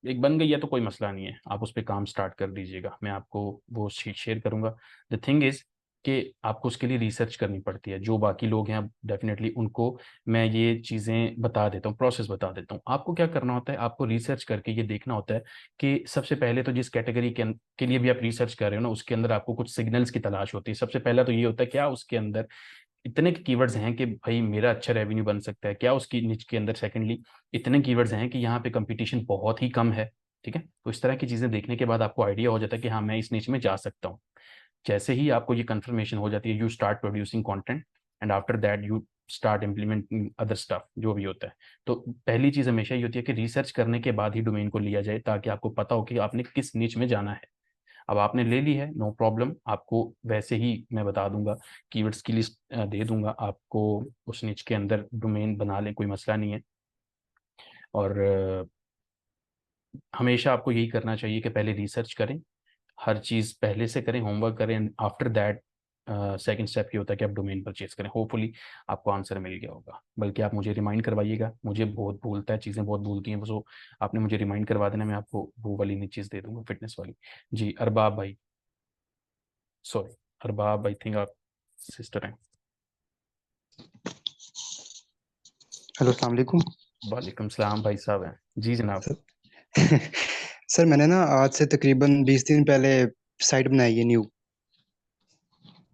एक बन गई है तो कोई मसला नहीं है, आप उस पर काम स्टार्ट कर दीजिएगा, मैं आपको वो शीट शेयर करूंगा। द थिंग इज कि आपको उसके लिए रिसर्च करनी पड़ती है। जो बाकी लोग हैं डेफिनेटली उनको मैं ये चीज़ें बता देता हूँ, प्रोसेस बता देता हूँ। आपको क्या करना होता है, आपको रिसर्च करके ये देखना होता है कि सबसे पहले तो जिस कैटेगरी के लिए भी आप रिसर्च कर रहे हो ना, उसके अंदर आपको कुछ सिग्नल्स की तलाश होती है। सबसे पहला तो ये होता है क्या उसके अंदर इतने कीवर्ड्स हैं कि भाई मेरा अच्छा रेवेन्यू बन सकता है क्या उसकी निच के अंदर। सेकंडली, इतने कीवर्ड्स हैं कि यहाँ पे कंपटीशन बहुत ही कम है। ठीक है, तो इस तरह की चीज़ें देखने के बाद आपको आइडिया हो जाता है कि हाँ मैं इस निच में जा सकता हूँ। जैसे ही आपको ये कंफर्मेशन हो जाती है, you start producing content, and after that you start implementing other stuff जो भी होता है। तो पहली चीज़ हमेशा ये होती है कि रिसर्च करने के बाद ही डोमेन को लिया जाए, ताकि आपको पता हो कि आपने किस निच में जाना है। अब आपने ले ली है, नो प्रॉब्लम, आपको वैसे ही मैं बता दूंगा, कीवर्ड्स की लिस्ट दे दूंगा आपको, उस निच के अंदर डोमेन बना लें, कोई मसला नहीं है। और हमेशा आपको यही करना चाहिए कि पहले रिसर्च करें, हर चीज़ पहले से करें, होमवर्क करें, आफ्टर दैट सेकंड स्टेप ये होता है कि आप डोमेन परचेज करें। होपफुली आपको आंसर मिल गया होगा, बल्कि आप मुझे रिमाइंड करवाइएगा, मुझे बहुत भूलता है, चीज़ें बहुत भूलती हैं, बस वो आपने मुझे रिमाइंड करवा देना, मैं आपको वो वाली नई चीज़ दे दूंगा, फिटनेस वाली। जी अरबाब भाई, सॉरी अरबाब, आई थिंक आप सिस्टर हैं। हेलो, अस्सलाम वालेकुम। वालेकुम सलाम भाई साहब हैं जी जनाब। सर मैंने ना आज से तकरीबन 20 दिन पहले साइट बनाई है न्यू,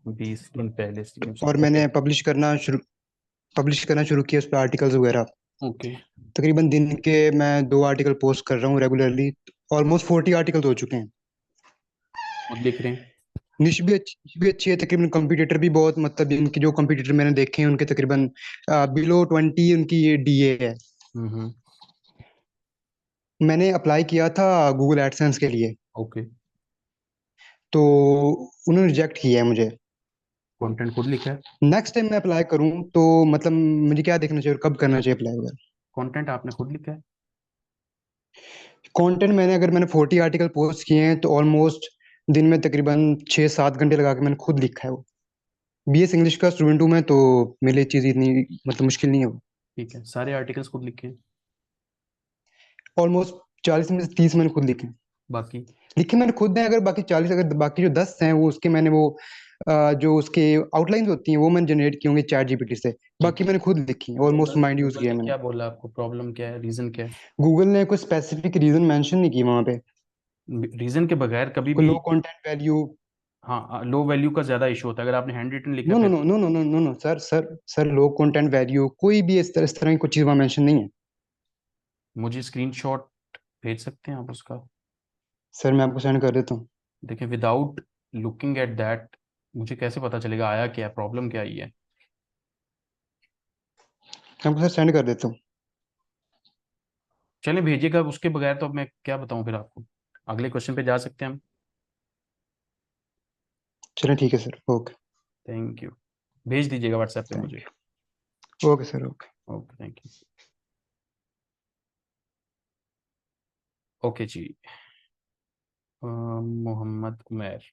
20 दिन पहले और ओके मैंने पब्लिश करना शुरू किया उस पर आर्टिकल्स वगैरह। ओके। तकरीबन दिन के मैं 2 आर्टिकल पोस्ट कर रहा हूँ रेगुलरली। ऑलमोस्ट 40 आर्टिकल हो चुके हैं। खुद लिख रहे हैं? निश भी अच्छी है। तकरीबन कंपटीटर भी बहुत, मतलब इनके जो कंपटीटर मैंने देखे हैं उनके तकरीबन बिलो 20 उनकी ये डीए है। हम्म। मैंने अप्लाई किया था गूगल एडसेंस के लिए, ओके। तो उन्होंने रिजेक्ट किया है मुझे। कंटेंट खुद लिखा है? नेक्स्ट टाइम मैं अप्लाई करूं तो मतलब मुझे क्या देखना चाहिए और कब करना चाहिए अप्लाई वगैरह? कंटेंट आपने खुद लिखा है? कंटेंट मैंने 40 आर्टिकल पोस्ट किए हैं तो ऑलमोस्ट दिन में तकरीबन 6-7 घंटे लगा के मैंने खुद लिखा है वो। बीएस इंग्लिश का स्टूडेंट हूं मैं, तो मेरे लिए चीज़ इतनी मतलब मुश्किल नहीं है वो। ठीक है, सारे आर्टिकल्स खुद लिखे हैं? ऑलमोस्ट 40 में से 30 मैंने खुद बाकी लिखे मैंने खुद है। अगर बाकी 40, अगर बाकी जो 10 हैं वो उसके मैंने वो जो उसके आउटलाइंस होती हैं वो मैंने जनरेट की होंगी चैट जीपीटी से। बाकी मैंने खुद लिखी है, ऑलमोस्ट माइंड यूज गूगल किया ने है मैंने। क्या बोला आपको, प्रॉब्लम क्या है, रीजन क्या है? गूगल ने कोई स्पेसिफिक रीजन मेंशन नहीं किया वहां पे। रीजन के बगैर कभी कोई भी लो कंटेंट वैल्यू। हाँ, लो वैल्यू का ज्यादा इशू होता है। अगर आपने हैंड रिटन लिखा नो है नो फिर नो नो नो नो नो नो सर लो कंटेंट वैल्यू कोई भी इस तरह की कुछ चीज वहां मेंशन नहीं है। मुझे स्क्रीनशॉट भेज सकते हैं आप उसका? सर मैं आपको सेंड कर देता हूँ। देखिए विदाउट लुकिंग एट दैट मुझे कैसे पता चलेगा आया क्या है, प्रॉब्लम क्या आई है? मैं आपको सर सेंड कर देता हूँ। चलें भेजिएगा, उसके बगैर तो अब मैं क्या बताऊं फिर आपको। अगले क्वेश्चन पे जा सकते हैं हम। चलें ठीक है सर, ओके। Thank you. भेज दीजिएगा व्हाट्सएप पे मुझे। Thank you, okay sir, okay. Okay thank you. Okay जी। मोहम्मद उमैर।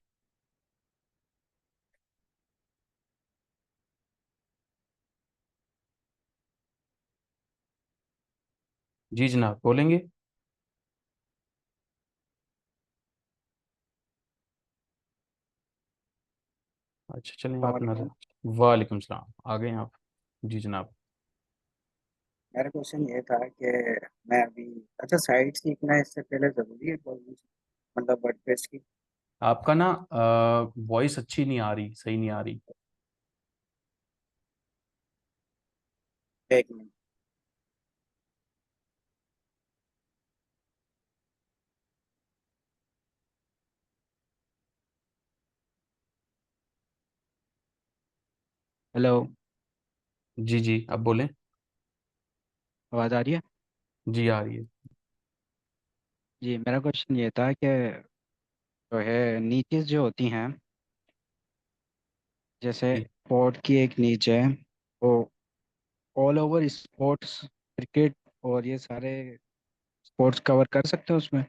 जी जनाब बोलेंगे। अच्छा चलें आप नजर। वालेकुम सलाम, आ गए हैं आप? जी जनाब। मेरा क्वेश्चन ये था कि मैं अभी, अच्छा साइट सीखना इससे पहले ज़रूरी है कोई, मतलब वर्डप्रेस की? आपका ना वॉइस अच्छी नहीं आ रही, सही नहीं आ रही। एक मिनट। हेलो, जी जी अब बोलें। आवाज़ आ रही है? जी आ रही है। जी मेरा क्वेश्चन ये था कि जो है नीचेस जो होती हैं, जैसे जी स्पोर्ट की एक नीच है, वो ऑल ओवर स्पोर्ट्स, क्रिकेट और ये सारे स्पोर्ट्स कवर कर सकते हैं उसमें,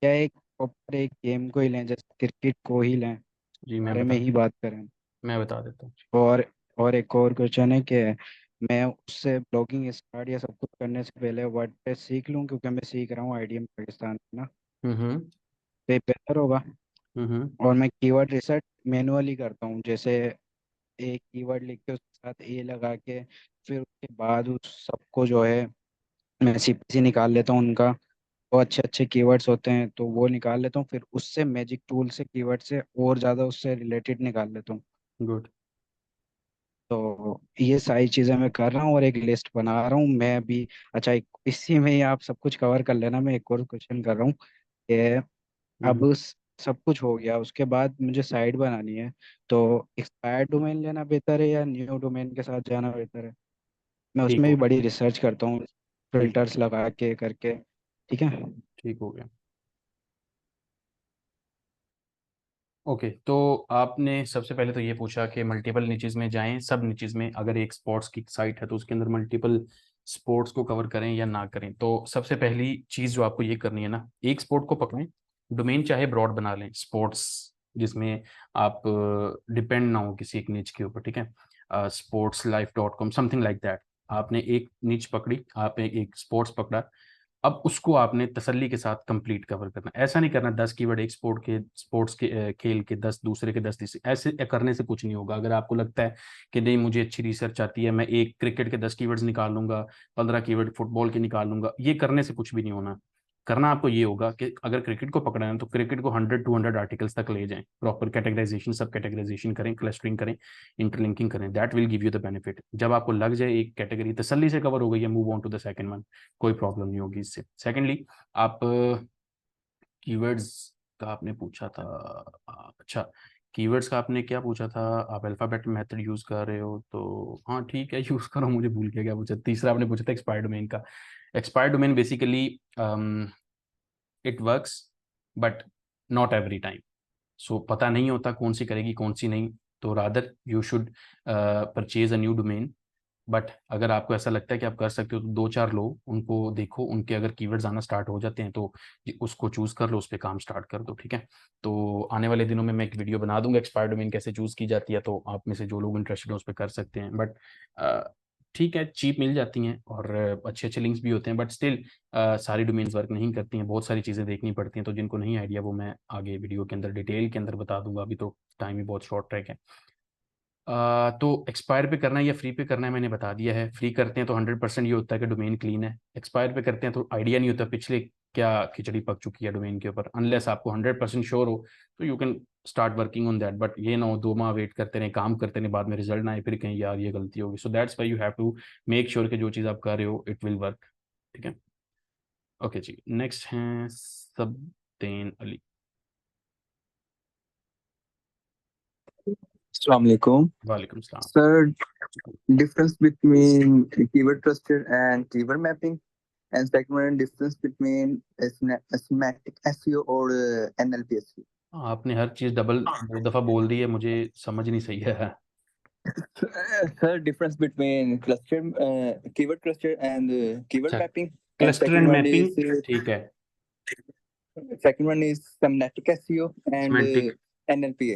या एक प्रॉपर एक गेम को ही लें, जैसे क्रिकेट को ही लें, जी बारे में ही बात करें? मैं बता देता हूँ। और और एक और क्वेश्चन है कि मैं उससे ब्लॉगिंग स्टार्ट या सब कुछ करने से पहले वर्डप्रेस सीख लूँ, क्योंकि मैं सीख रहा हूँ आईडीएम पाकिस्तान में ना, हम्म। तो ये बेहतर होगा। हम्म। और मैं कीवर्ड रिसर्च मैनुअली करता हूँ, जैसे एक कीवर्ड लिख के उसके साथ ए लगा के, फिर उसके बाद उस सबको जो है मैं सीपीसी निकाल लेता हूँ उनका, वो अच्छे अच्छे कीवर्ड्स होते हैं तो वो निकाल लेता हूँ, फिर उससे मैजिक टूल से कीवर्ड से और ज़्यादा उससे रिलेटेड निकाल लेता हूँ। गुड। तो ये सारी चीज़ें मैं कर रहा हूँ और एक लिस्ट बना रहा हूँ मैं अभी। अच्छा, इसी में ही आप सब कुछ कवर कर लेना, मैं एक और क्वेश्चन कर रहा हूँ कि हम्म। अब सब कुछ हो गया, उसके बाद मुझे साइट बनानी है, तो एक्सपायर्ड डोमेन लेना बेहतर है या न्यू डोमेन के साथ जाना बेहतर है? मैं ठीक उसमें हो भी बड़ी रिसर्च करता हूँ, ठीक हो फिल्टर्स लगा के करके। ठीक है। ठीक हो गया। ओके तो आपने सबसे पहले तो ये पूछा कि मल्टीपल निचेस में जाएं, सब निचेस में, अगर एक स्पोर्ट्स की साइट है तो उसके अंदर मल्टीपल स्पोर्ट्स को कवर करें या ना करें। तो सबसे पहली चीज़ जो आपको ये करनी है ना, एक स्पोर्ट को पकड़ें डोमेन चाहे ब्रॉड बना लें, स्पोर्ट्स, जिसमें आप डिपेंड ना हो किसी एक निच के ऊपर, ठीक है, sportslife.com समथिंग लाइक दैट। आपने एक निच पकड़ी, आपने एक स्पोर्ट्स पकड़ा, अब उसको आपने तसल्ली के साथ कंप्लीट कवर करना। ऐसा नहीं करना 10 कीवर्ड एक स्पोर्ट्स के खेल के 10 दूसरे के 10 तीसरे, ऐसे करने से कुछ नहीं होगा। अगर आपको लगता है कि नहीं मुझे अच्छी रिसर्च आती है, मैं एक क्रिकेट के 10 कीवर्ड्स निकाल लूंगा, 15 कीवर्ड फुटबॉल के निकाल लूंगा, ये करने से कुछ भी नहीं होना। करना आपको ये होगा कि अगर क्रिकेट को पकड़ना है तो क्रिकेट को 100-200 आर्टिकल्स तक ले जाएं, प्रॉपर कैटेगराइजेशन, सब कैटेगराइजेशन करें, क्लस्टरिंग करें, इंटरलिंकिंग करें, that will give you the benefit. जब आपको लग जाए एक कैटेगरी तसल्ली से कवर हो गई है, move on to the second one, कोई प्रॉब्लम नहीं होगी इससे। सेकेंडली, आप कीवर्ड्स का आपने पूछा था, अच्छा कीवर्ड्स का आपने क्या पूछा था, आप अल्फाबेट मेथड यूज कर रहे हो तो हाँ ठीक है यूज करो, मुझे भूल गया क्या पूछा। तीसरा आपने पूछा था एक्सपायर डोमेन का। Expire domain basically it works but not every time, so पता नहीं होता कौन सी करेगी कौन सी नहीं, तो rather you should purchase a new domain. But अगर आपको ऐसा लगता है कि आप कर सकते हो तो 2-4 लो, उनको देखो, उनके अगर कीवर्ड्स आना स्टार्ट हो जाते हैं तो उसको चूज कर लो, उस पर काम स्टार्ट कर दो, ठीक है। तो आने वाले दिनों में मैं एक वीडियो बना दूंगा एक्सपायर डोमेन कैसे चूज की जाती है, तो आप में से जो लोग इंटरेस्टेड हैं उस पर कर सकते हैं। बट ठीक है, चीप मिल जाती हैं और अच्छे अच्छे लिंक्स भी होते हैं, बट स्टिल सारी डोमेन्स वर्क नहीं करती हैं, बहुत सारी चीज़ें देखनी पड़ती हैं। तो जिनको नहीं आइडिया वो मैं आगे वीडियो के अंदर डिटेल के अंदर बता दूंगा, अभी तो टाइम ही बहुत शॉर्ट ट्रैक है। तो एक्सपायर पे करना है या फ्री पे करना है मैंने बता दिया है। फ्री करते हैं तो 100% ये होता है कि डोमेन क्लीन है, एक्सपायर पे करते हैं तो आइडिया नहीं होता पिछले क्या खिचड़ी पक चुकी है डोमेन के ऊपर। अनलेस आपको 100% श्योर हो तो you can start working on that, but ये ना हो 2 माह वेट करते रहे, काम करते रहे, बाद में रिजल्ट ना आए, फिर कहीं यार ये गलती होगी। So that's why you have to make sure कि जो चीज़ आप कर रहे हो इट विल वर्क, ठीक है। ओके जी, नेक्स्ट हैं सबदेन अली। Assalamu alaikum. वालेकुम सलाम। Sir, difference between keyword cluster and keyword mapping, and second one, difference between semantic SEO और NLP SEO. आपने हर चीज़ डबल 2 दफ़ा बोल दी है, मुझे समझ नहीं सही है। Sir, difference between cluster, keyword cluster and keyword अच्छा, mapping, and cluster second and one mapping, is ठीक है, second one is semantic SEO and semantic NLP.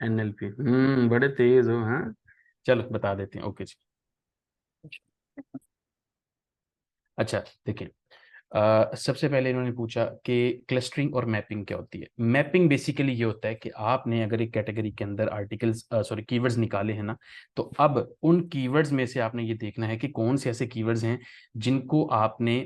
NLP. बड़े तेज हो, हाँ चलो बता देते हैं, ओके जी। अच्छा देखिए, सबसे पहले इन्होंने पूछा कि क्लस्टरिंग और मैपिंग क्या होती है। मैपिंग बेसिकली ये होता है कि आपने अगर एक कैटेगरी के अंदर आर्टिकल्स कीवर्ड्स निकाले हैं ना, तो अब उन कीवर्ड्स में से आपने ये देखना है कि कौन से ऐसे कीवर्ड्स हैं जिनको आपने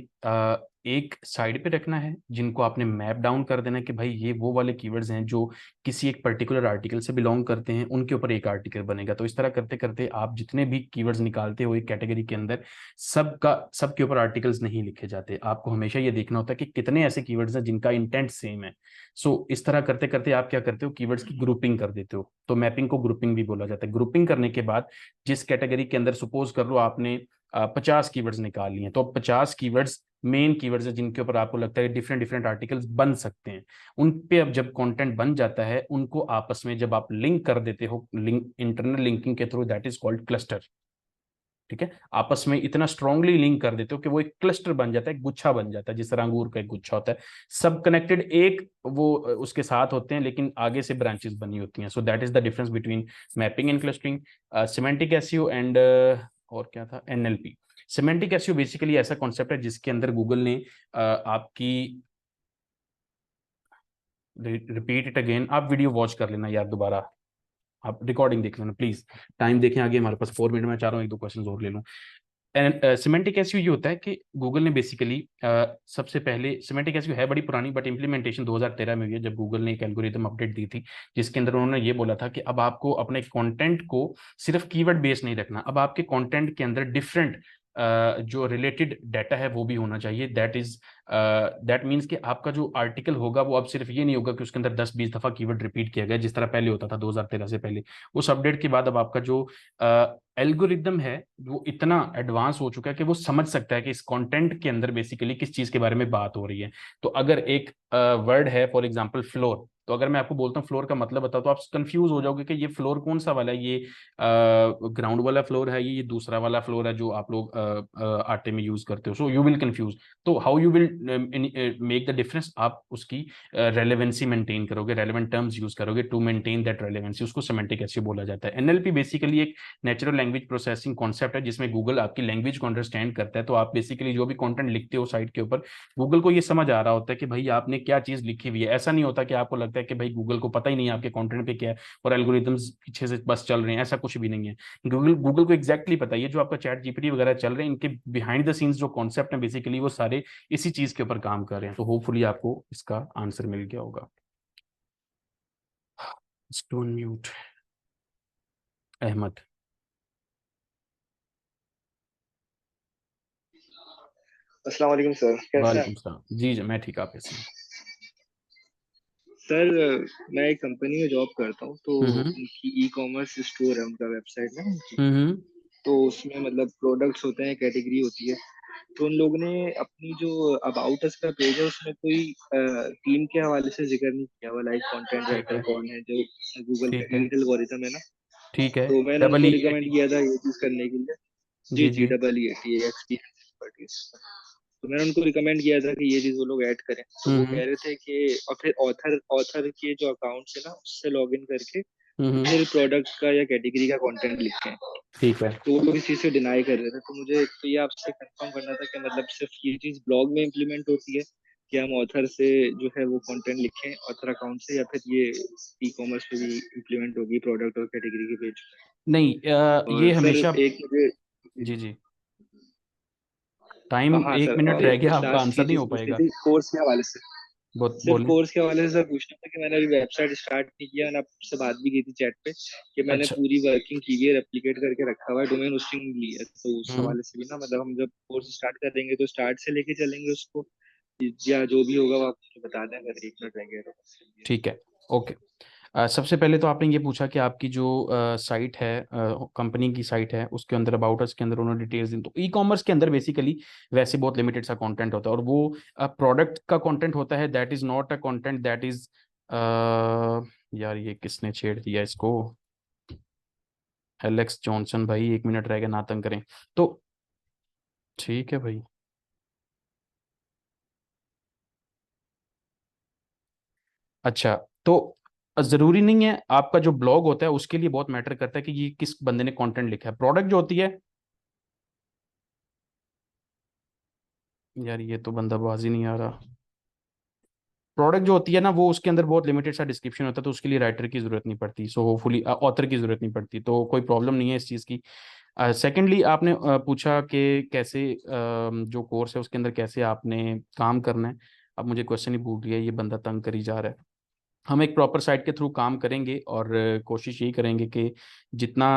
एक साइड पे रखना है, जिनको आपने मैप डाउन कर देना है कि भाई ये वो वाले कीवर्ड्स हैं जो किसी एक पर्टिकुलर आर्टिकल से बिलोंग करते हैं, उनके ऊपर एक आर्टिकल बनेगा। तो इस तरह करते करते आप जितने भी कीवर्ड्स निकालते हो एक कैटेगरी के अंदर, सबके ऊपर आर्टिकल्स नहीं लिखे जाते। आपको हमेशा ये देखना होता है कि कितने ऐसे कीवर्ड्स हैं जिनका इंटेंट सेम है। सो इस तरह करते करते आप क्या करते हो, कीवर्ड्स की ग्रुपिंग कर देते हो। तो मैपिंग को ग्रुपिंग भी बोला जाता है। ग्रुपिंग करने के बाद जिस कैटेगरी के अंदर, सपोज कर लो आपने 50 कीवर्ड्स निकाल लिए, तो 50 कीवर्ड्स मेन कीवर्ड्स है जिनके ऊपर आपको लगता है डिफरेंट डिफरेंट आर्टिकल्स बन सकते हैं। उन पे अब जब कंटेंट बन जाता है, उनको आपस में जब आप लिंक कर देते हो, लिंक इंटरनल लिंकिंग के through, that is called cluster, ठीक है। आपस में इतना स्ट्रांगली लिंक कर देते हो कि वो एक क्लस्टर बन जाता है, एक गुच्छा बन जाता है, जिस तरह अंगूर का एक गुच्छा होता है, सब कनेक्टेड एक वो उसके साथ होते हैं लेकिन आगे से ब्रांचेस बनी होती हैं। So that is the difference between mapping and clustering. Semantic SEO and और क्या था, एनएलपी। सिमेंटिक एसईओ बेसिकली ऐसा कॉन्सेप्ट है जिसके अंदर गूगल ने आपकी, रिपीट इट अगेन, आप वीडियो वॉच कर लेना यार, दोबारा आप रिकॉर्डिंग देख लेना प्लीज, टाइम देखें आगे, हमारे पास 4 मिनट में चाह रहा हूँ 1-2 क्वेश्चन और ले लूँ। सिमेंटिक एसईओ ये होता है कि गूगल ने बेसिकली सबसे पहले, सिमेंटिक एसईओ है बड़ी पुरानी बट इम्प्लीमेंटेशन 2013 में हुई है, जब गूगल ने एक एल्गोरिथम अपडेट दी थी जिसके अंदर उन्होंने ये बोला था कि अब आपको अपने कंटेंट को सिर्फ कीवर्ड बेस्ड नहीं रखना, अब आपके कंटेंट के अंदर डिफरेंट जो रिलेटेड डाटा है वो भी होना चाहिए। दैट मीन्स कि आपका जो आर्टिकल होगा वो अब सिर्फ ये नहीं होगा कि उसके अंदर 10-20 दफा कीवर्ड रिपीट किया गया जिस तरह पहले होता था 2013 से पहले। उस अपडेट के बाद अब आपका जो एल्गोरिदम है वो इतना एडवांस हो चुका है कि वो समझ सकता है कि इस कंटेंट के अंदर बेसिकली किस चीज के बारे में बात हो रही है। तो अगर एक वर्ड है फॉर एग्जांपल फ्लोर, तो अगर मैं आपको बोलता हूँ फ्लोर का मतलब बताओ तो आप कंफ्यूज हो जाओगे कि ये फ्लोर कौन सा वाला है, ये ग्राउंड वाला फ्लोर है, ये दूसरा वाला फ्लोर है जो आप लोग आटे में यूज करते हो। So you will confuse. तो how you will make the difference, आप उसकी रेलेवेंसी मेंटेन करोगे, रेलेवेंट टर्म्स यूज करोगे टू मेंटेन दैट रेलेवेंसी, उसको सेमेंटिक एसईओ बोला जाता है। एनएलपी बेसिकली एक नेचुरल लैंग्वेज प्रोसेसिंग कॉन्सेप्ट है जिसमें गूगल आपकी लैंग्वेज को अंडरस्टैंड करता है। तो आप बेसिकली जो भी कंटेंट लिखते हो साइट के ऊपर, गूगल को ये समझ आ रहा होता है कि भाई आपने क्या चीज लिखी हुई है। ऐसा नहीं होता कि आपको लगता है कि भाई गूगल को पता ही नहीं है आपके कंटेंट पे क्या है और एल्गोरिथम्स पीछे से बस चल रहे हैं, ऐसा कुछ भी नहीं है। गूगल को एग्जैक्टली पता है ये जो आपका चैट जीपीटी वगैरह चल रहे हैं, इनके बिहाइंड द सीन्स जो कॉन्सेप्ट है बेसिकली वो सारे इसी चीज के ऊपर काम कर रहे हैं। तो होपफुली आपको इसका आंसर मिल गया होगा। Stone mute Ahmed. अस्सलाम वालेकुम सर, कैसे हैं वालेकुम आप? सलाम। जी जी मैं ठीक, आप कैसे हैं? सर मैं एक कंपनी में जॉब करता हूँ, तो हम्म उनकी ई कॉमर्स स्टोर है, उनका वेबसाइट है उनकी। हम्म तो उसमें मतलब प्रोडक्ट्स होते हैं, कैटेगरी होती है। तो उन लोगों ने अपनी जो अबाउट अस का पेज है उसमें कोई टीम के हवाले से जिक्र नहीं किया हुआ, लाइक कंटेंट ठीक राइटर है कौन है, जो गूगल का ठीक है लीड एल्गोरिथम है ना। ठीक है। तो मैंने डबल उनको ई ए रिकमेंड टी। किया था ये चीज करने के लिए। जी जी जी, जी EEAT एक्सपीरियंस। तो मैंने उनको रिकमेंड किया था कि ये चीज वो लोग ऐड करें। तो वो कह रहे थे कि, और फिर ऑथर ऑथर के जो अकाउंट है ना उससे लॉग इन करके फिर प्रोडक्ट का या कैटेगरी का कंटेंट लिखते हैं। ठीक है। तो वो लोग इस चीज से डिनाई कर रहे थे। तो मुझे तो ये आपसे कंफर्म करना था कि मतलब सिर्फ ये चीज ब्लॉग में इम्प्लीमेंट होती है कि हम ऑथर से जो है वो कंटेंट लिखें ऑथर अकाउंट से, या फिर ये ई कॉमर्स पे भी इम्प्लीमेंट होगी प्रोडक्ट और कैटेगरी के पेज। नहीं ये और सर हमेशा। एक मुझे, जी जी टाइम हाँ 1 सर, मिनट रह एक गया, कुछ आपका लास्ट आंसर की नहीं चीज हो पूछनी पाएगा। थी कोर्स के हवाले से। सिर्फ बोले। कोर्स के हवाले से सर पूछना था कि मैंने अभी वेबसाइट स्टार्ट नहीं किया, मैंने आपसे बात भी की थी चैट पे कि मैंने अच्छा। पूरी वर्किंग की हुई है, रेप्लिकेट करके रखा हुआ है, डोमेन होस्टिंग ली है। तो उस हम्म हवाले से भी ना मतलब हम जब कोर्स स्टार्ट करेंगे तो स्टार्ट से लेके चलेंगे उसको, या जो भी होगा वो आप मुझे बता दें अगर 1 मिनट रह गया तो। ठीक है ओके। सबसे पहले तो आपने ये पूछा कि आपकी जो साइट है, कंपनी की साइट है, उसके अंदर अबाउट अस के अंदर उन्होंने डिटेल्स दी। तो ई कॉमर्स के अंदर बेसिकली वैसे बहुत लिमिटेड सा कंटेंट होता है और वो प्रोडक्ट का कंटेंट होता है। That is not a content that is यार ये किसने छेड़ दिया इसको? एलेक्स जॉनसन भाई 1 मिनट रह गया, ना तंग करें। तो ठीक है भाई। अच्छा तो जरूरी नहीं है, आपका जो ब्लॉग होता है उसके लिए बहुत मैटर करता है कि ये किस बंदे ने कंटेंट लिखा है। प्रोडक्ट जो होती है, यार ये तो बंदाबाजी नहीं आ रहा। प्रोडक्ट जो होती है ना वो उसके अंदर बहुत लिमिटेड सा डिस्क्रिप्शन होता है, तो उसके लिए राइटर की जरूरत नहीं पड़ती। सो होपफुली ऑथर की जरूरत नहीं पड़ती, तो कोई प्रॉब्लम नहीं है इस चीज़ की। सेकेंडली आपने पूछा कि कैसे जो कोर्स है उसके अंदर कैसे आपने काम करना है। अब मुझे क्वेश्चन ही भूल गया, ये बंदा तंग करी जा रहा है। हम एक प्रॉपर साइट के थ्रू काम करेंगे और कोशिश यही करेंगे कि जितना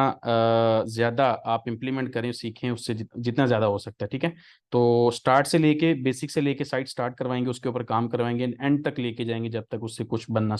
ज़्यादा आप इम्प्लीमेंट करें सीखें, उससे जितना ज़्यादा हो सकता है। ठीक है, तो स्टार्ट से लेके बेसिक से लेके साइट स्टार्ट करवाएंगे, उसके ऊपर काम करवाएंगे, एंड तक लेके जाएंगे जब तक उससे कुछ बनना